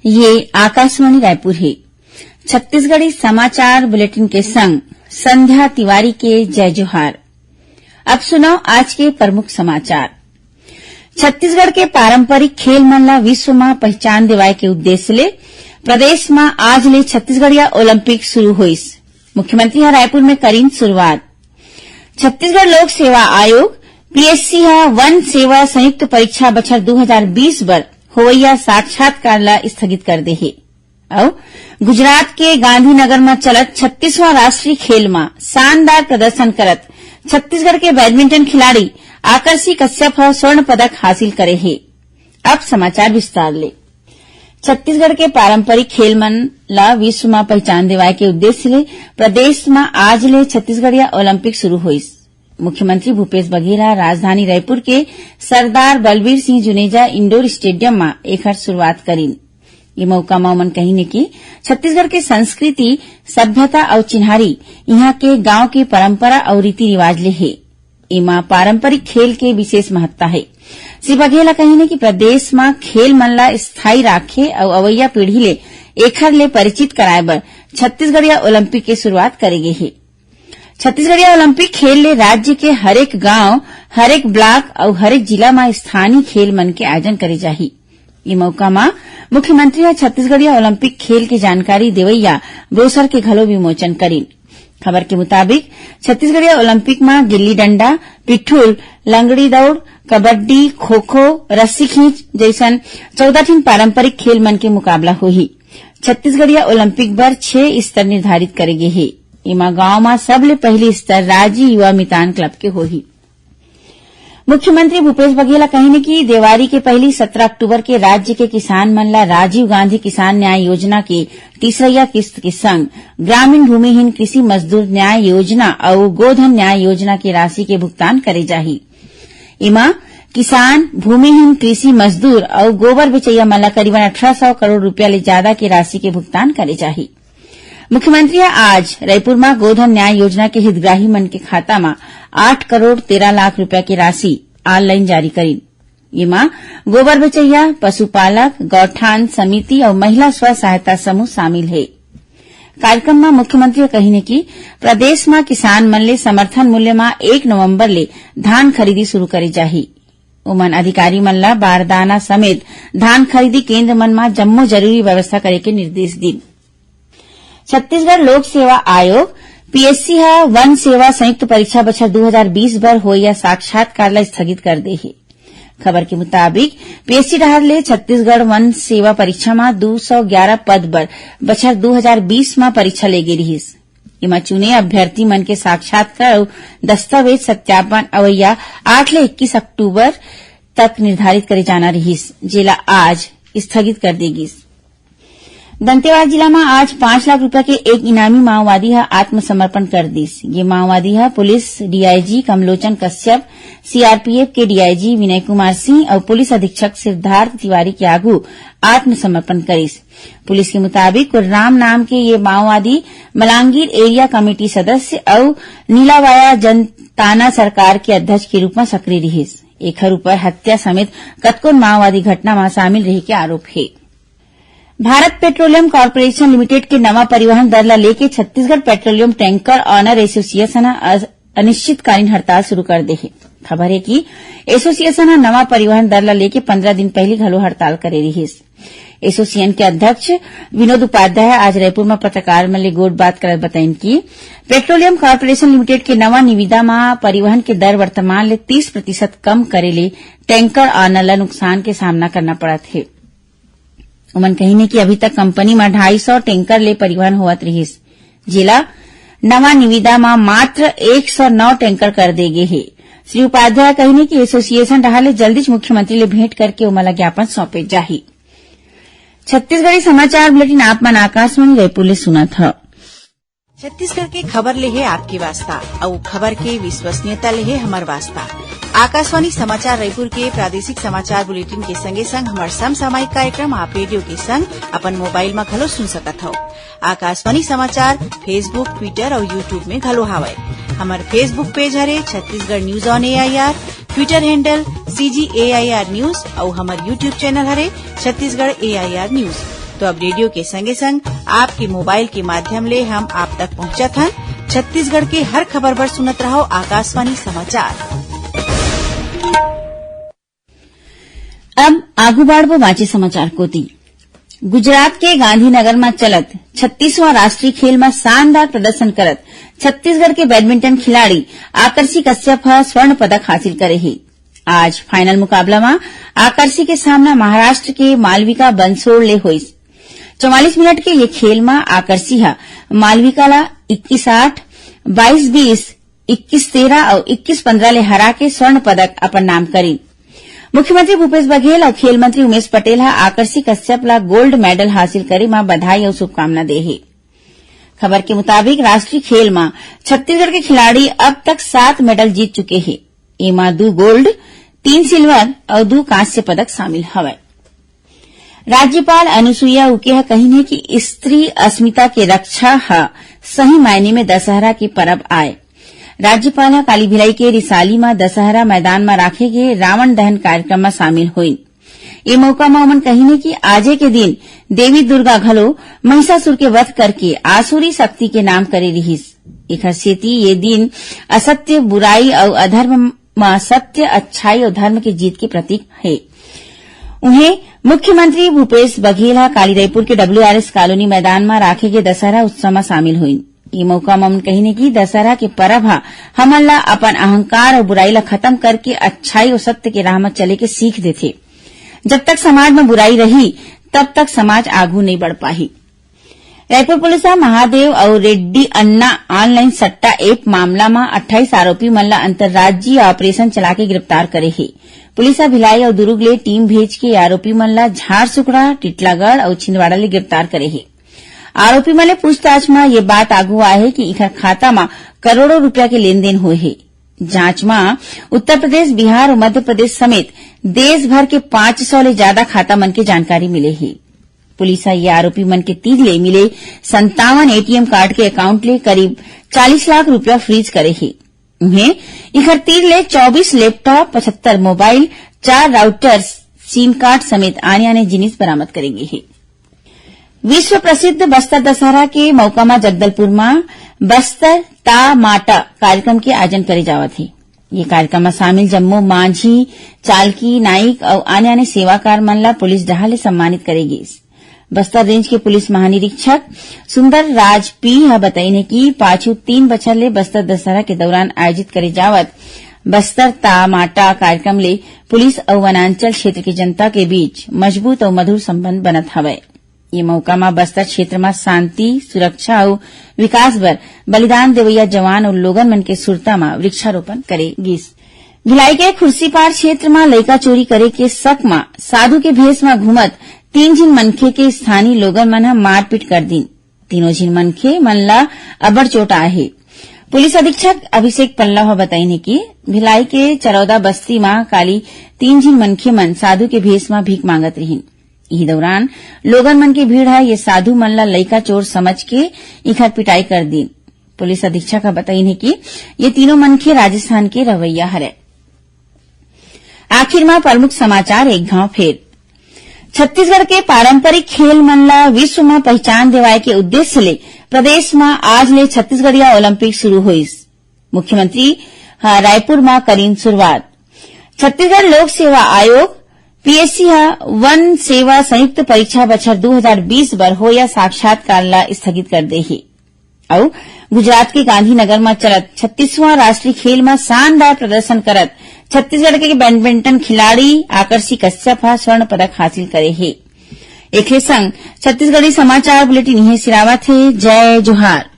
ये आकाशवाणी रायपुर है। छत्तीसगढ़ी समाचार बुलेटिन के संग संध्या तिवारी के जय जोहार। अब सुनाओ आज के प्रमुख समाचार। छत्तीसगढ़ के पारंपरिक खेल मन ला विश्व में पहचान दिवाए के उद्देश्य ले प्रदेश में आज ले छत्तीसगढ़िया ओलंपिक शुरू हुईस। मुख्यमंत्री ह रायपुर में करीन शुरुआत। छत्तीसगढ़ लोक सेवा आयोग पीएससी वन सेवा संयुक्त परीक्षा बछर 2020 बर होवैया साक्षात्कार ला स्थगित कर दे हे। और गुजरात के गांधीनगर में चलत 36वां राष्ट्रीय खेल में शानदार प्रदर्शन करत छत्तीसगढ़ के बैडमिंटन खिलाड़ी आकर्षी कश्यप स्वर्ण पदक हासिल करे हे। अब समाचार विस्तार ले। छत्तीसगढ़ के पारंपरिक खेल मन ला विश्व में पहचान दिवाए के उद्देश्य ले प्रदेश में आज ले छत्तीसगढ़िया ओलंपिक शुरू हुईस। मुख्यमंत्री भूपेश बघेल राजधानी रायपुर के सरदार बलबीर सिंह जुनेजा इंडोर स्टेडियम में एकर शुरुआत करीन। ये मौका में उमन कही ने कि छत्तीसगढ़ के संस्कृति सभ्यता और चिन्हारी यहाँ के गांव की परंपरा और रीति रिवाज ले है। इमा पारंपरिक खेल के विशेष महत्ता है। श्री बघेल कही ने कि प्रदेश में खेल मन ला स्थायी राखे और अवैया पीढ़ी ले एखर ले परिचित कराए बर छत्तीसगढ़िया ओलंपिक के शुरुआत करेगे है। छत्तीसगढ़िया ओलंपिक खेल ले राज्य के हरेक गांव, हरेक ब्लॉक और हरेक जिला में स्थानीय खेल मन के आयोजन करे जाही। ये मौका में मुख्यमंत्री छत्तीसगढ़िया ओलंपिक खेल की जानकारी देवैया ब्रोशर के घलो विमोचन करीन। खबर के मुताबिक छत्तीसगढ़िया ओलंपिक में गिल्ली डंडा, पिट्ठूल, लंगड़ी दौड़, कबड्डी, खो खो, रस्सी खींच जैसन 14 पारंपरिक खेल मन के मुकाबला होही। छत्तीसगढ़िया ओलंपिक बर 6 स्तर निर्धारित करेगे है। इमा गांव में सबले पहली स्तर राज्य युवा मितान क्लब के होही। मुख्यमंत्री भूपेश बघेल कही कि देवारी के पहली 17 अक्टूबर के राज्य के किसान मन ला राजीव गांधी किसान न्याय योजना के तीसरैया किस्त के संग ग्रामीण भूमिहीन कृषि मजदूर न्याय योजना और गोधन न्याय योजना की राशि के भुगतान करे जाही। इमा किसान, भूमिहीन कृषि मजदूर और गोबर बेचैया मन ला करीबन 1800 करोड़ रूपया ले ज्यादा की राशि के भुगतान करे जाही। मुख्यमंत्री आज रायपुर में गोधन न्याय योजना के हितग्राही मन के खाता में 8 करोड़ 13 लाख रूपया की राशि ऑनलाइन जारी करीन। इमा गोबर बेचैया, पशुपालक, गौठान समिति और महिला स्व सहायता समूह शामिल है। कार्यक्रम में मुख्यमंत्री कही कि प्रदेश में किसान मन ले समर्थन मूल्य में 1 नवंबर ले धान खरीदी शुरू करे जाही। उमन अधिकारी मन ला बारदाना समेत धान खरीदी केन्द्र मन में जम्मो जरूरी व्यवस्था करे के निर्देश दी। छत्तीसगढ़ लोक सेवा आयोग पीएससी वन सेवा संयुक्त परीक्षा बछर 2020 बर होइया साक्षात्कार ला स्थगित कर दे है। खबर के मुताबिक पीएससी डहर ले छत्तीसगढ़ वन सेवा परीक्षा में 211 पद बर बछर 2020 में परीक्षा ले गे रहिस। इमा चुने अभ्यर्थी मन के साक्षात्कार और दस्तावेज सत्यापन अवैया 8 ले 21 अक्टूबर तक निर्धारित करे जाना रहिस, जेला आज स्थगित कर देगिस। दंतेवाड़ा जिला में आज 5 लाख रूपये के एक इनामी माओवादी आत्मसमर्पण कर दिस। ये माओवादी police DIG Kamlochan Kashyap, CRPF के डीआईजी विनय कुमार सिंह और पुलिस अधीक्षक सिद्धार्थ तिवारी के आगू आत्मसमर्पण करिस। पुलिस के मुताबिक कुर्राम नाम के ये माओवादी मलांगीर एरिया कमेटी सदस्य और नीलावाया जनताना सरकार के अध्यक्ष के रूप में सक्रिय रहिस। एखर ऊपर हत्या समेत कतको माओवादी घटना में शामिल रहे के आरोप है। भारत पेट्रोलियम कॉर्पोरेशन लिमिटेड के नवा परिवहन दर ला लेके Chhattisgarh petroleum tanker owner association अनिश्चितकालीन हड़ताल शुरू कर दे है। खबर है कि एसोसिएशन नवा परिवहन दर ला लेके 15 दिन पहले घलो हड़ताल करे रहिस। एसोसिएशन के अध्यक्ष विनोद उपाध्याय आज रायपुर में पत्रकार मन ले गोट बात करत बताइन कि पेट्रोलियम कॉर्पोरेशन लिमिटेड के नवा निविदा में परिवहन के दर वर्तमान ले 30% कम करे ले टैंकर ऑनर ला नुकसान के सामना करना पड़त है। उमन कही कि अभी तक कंपनी में 250 टैंकर ले परिवहन होवत रहिस, जिला नवा निविदा में मात्र 109 टैंकर कर देगे है। श्री उपाध्याय कही कि एसोसिएशन डहाले जल्दी मुख्यमंत्री ले भेंट करके उमला ज्ञापन सौंपे जाही। छत्तीसगढ़ी समाचार बुलेटिन आप मन आकाशवाणी रायपुर ले सुनत ह। छत्तीसगढ़ के खबर ले है आपके वास्ता और खबर के विश्वसनीयता ले है हमार वास्ता। आकाशवाणी समाचार रायपुर के प्रादेशिक समाचार बुलेटिन के संगे संग हमार समसामयिक कार्यक्रम आप रेडियो के संग अपन मोबाइल में घलो सुन सकत हो। आकाशवाणी समाचार फेसबुक, ट्विटर और यूट्यूब में घलो हावय। हमार फेसबुक पेज हरे Chhattisgarh news on AIR, Twitter handle CGAIR news और हमार यूट्यूब चैनल हरे छत्तीसगढ़ AIR न्यूज। तो अब रेडियो के संगे संग आपके मोबाइल के माध्यम ले हम आप तक पहुंचत हन। छत्तीसगढ़ के हर खबर बर सुनत रहो आकाशवाणी समाचार। अब आगू बाढ़बो बाँचे समाचार कोती। गुजरात के गांधीनगर में चलत 36वां राष्ट्रीय खेल में शानदार प्रदर्शन करत छत्तीसगढ़ के बैडमिंटन खिलाड़ी आकर्षि कश्यप स्वर्ण पदक हासिल करे है। आज फाइनल मुकाबला में आकर्षि के सामना महाराष्ट्र के मालविका बंसोड़ ले हुई। 44 मिनट के ये खेल में आकर्षि मालविका ला 21-8, 22-20, 21-13 और 21-15 ले हरा के स्वर्ण पदक अपन नाम करी। मुख्यमंत्री भूपेश बघेल और खेल मंत्री उमेश पटेल आकर्षि कश्यप ला गोल्ड मेडल हासिल करे में बधाई और शुभकामना दे है। खबर के मुताबिक राष्ट्रीय खेल में छत्तीसगढ़ के खिलाड़ी अब तक 7 मेडल जीत चुके हैं। एमा 2 गोल्ड, 3 सिल्वर और 2 कांस्य पदक शामिल हवय। राज्यपाल अनुसुईया उइके कही है कि स्त्री अस्मिता के रक्षा सही मायने में दशहरा के परब आए। राज्यपाल काली भिलाई के रिसाली में दशहरा मैदान में राखे गए रावण दहन कार्यक्रम में शामिल हुई। ये मौका में उमन कही कि आजे के दिन देवी दुर्गा घलो महिषासुर के वध करके आसुरी शक्ति के नाम करे रहीस। एखर सेती ये दिन असत्य, बुराई और अधर्म में सत्य, अच्छाई और धर्म के जीत के प्रतीक है। उन्हें मुख्यमंत्री भूपेश बघेल काली रायपुर के WRS कॉलोनी मैदान में राखे गए दशहरा उत्सव में शामिल हुई। ये मौका में कहने की दशहरा के परब हमन ला अपन अहंकार और बुराई ला खत्म करके अच्छाई और सत्य के राह में चले के सीख देथे। जब तक समाज में बुराई रही तब तक समाज आगू नहीं बढ़ पाही। रायपुर पुलिस महादेव और रेड्डी अन्ना ऑनलाइन सट्टा ऐप मामला में 28 आरोपी मन ला अंतर्राज्यीय ऑपरेशन चला के गिरफ्तार करे है। पुलिस भिलाई और दुर्ग ले टीम भेज के आरोपी मन ला झारसुगड़ा, टिटलागढ़ और छिंदवाड़ा ले गिरफ्तार करे है। आरोपी मन ले पूछताछ में ये बात आगू आए है कि इखर खाता में करोड़ों रुपया के लेन देन हुए है। जांच में उत्तर प्रदेश, बिहार और मध्य प्रदेश समेत देश भर के 500 ले ज्यादा खाता मन के जानकारी मिले है। पुलिस ये आरोपी मन के तीर ले मिले 57 एटीएम कार्ड के अकाउंट ले करीब 40 लाख रुपया फ्रीज करे है। उन्हें इखर तीर ले 24 laptop, 75 mobile, 4 routers, SIM card समेत आने जिनिस बरामद करेंगे है। विश्व प्रसिद्ध बस्तर दशहरा के मौका में जगदलपुर में बस्तर ता माटा कार्यक्रम के आयोजन करे जावत है। ये कार्यक्रम में शामिल जम्मू मांझी, चालकी, नाइक और आने सेवाकार मन ला पुलिस डहा ले सम्मानित करेगी। बस्तर रेंज के पुलिस महानिरीक्षक सुंदर राज पी बताइने की पाछू 3 बछर ले बस्तर दशहरा के दौरान आयोजित करे जावत बस्तर ता माटा कार्यक्रम ले पुलिस और वनांचल क्षेत्र की जनता के बीच मजबूत और मधुर संबंध बनत हवय। ये मौका में बस्तर क्षेत्र में शांति, सुरक्षा और विकास बर बलिदान देवैया जवान और लोगन मन के सुरता में वृक्षारोपण करेगी। भिलाई के खुर्सीपार क्षेत्र में लइका चोरी करे के शक में साधु के भेष में घूमत 3 झिन मनखे के स्थानीय लोगन मन मारपीट कर दिन। तीनों झिन मनखे मन ला अब्बड़ चोट आए है। पुलिस अधीक्षक अभिषेक पल्लव बताइने की भिलाई के चरौदा बस्ती में काली 3 झिन मनखे मन साधु के भेष में भीख मांगत रहिन। इही दौरान लोगन मन की भीड़ ये साधु मन ला लइका चोर समझ के इखर पिटाई कर दी। पुलिस अधीक्षक बताइने की ये तीनों मनखे राजस्थान के रवैया हरे। आखिर में प्रमुख समाचार एक घाव फेर। छत्तीसगढ़ के पारंपरिक खेल मन ला विश्व में पहचान दिवाए के उद्देश्य ले प्रदेश में आज ले छत्तीसगढ़िया ओलंपिक शुरू हुई। मुख्यमंत्री रायपुर में करीन शुरुआत। छत्तीसगढ़ लोक सेवा आयोग पीएससी वन सेवा संयुक्त परीक्षा बछर 2020 बर हो या साक्षात्कार ला स्थगित कर दे है। और गुजरात के गांधीनगर में चलत 36वां राष्ट्रीय खेल में शानदार प्रदर्शन करत छत्तीसगढ़ के बैडमिंटन खिलाड़ी आकर्षि कश्यप स्वर्ण पदक हासिल करे है। एक संग छत्तीसगढ़ी समाचार बुलेटिन यही सिरावत है। जय जोहार।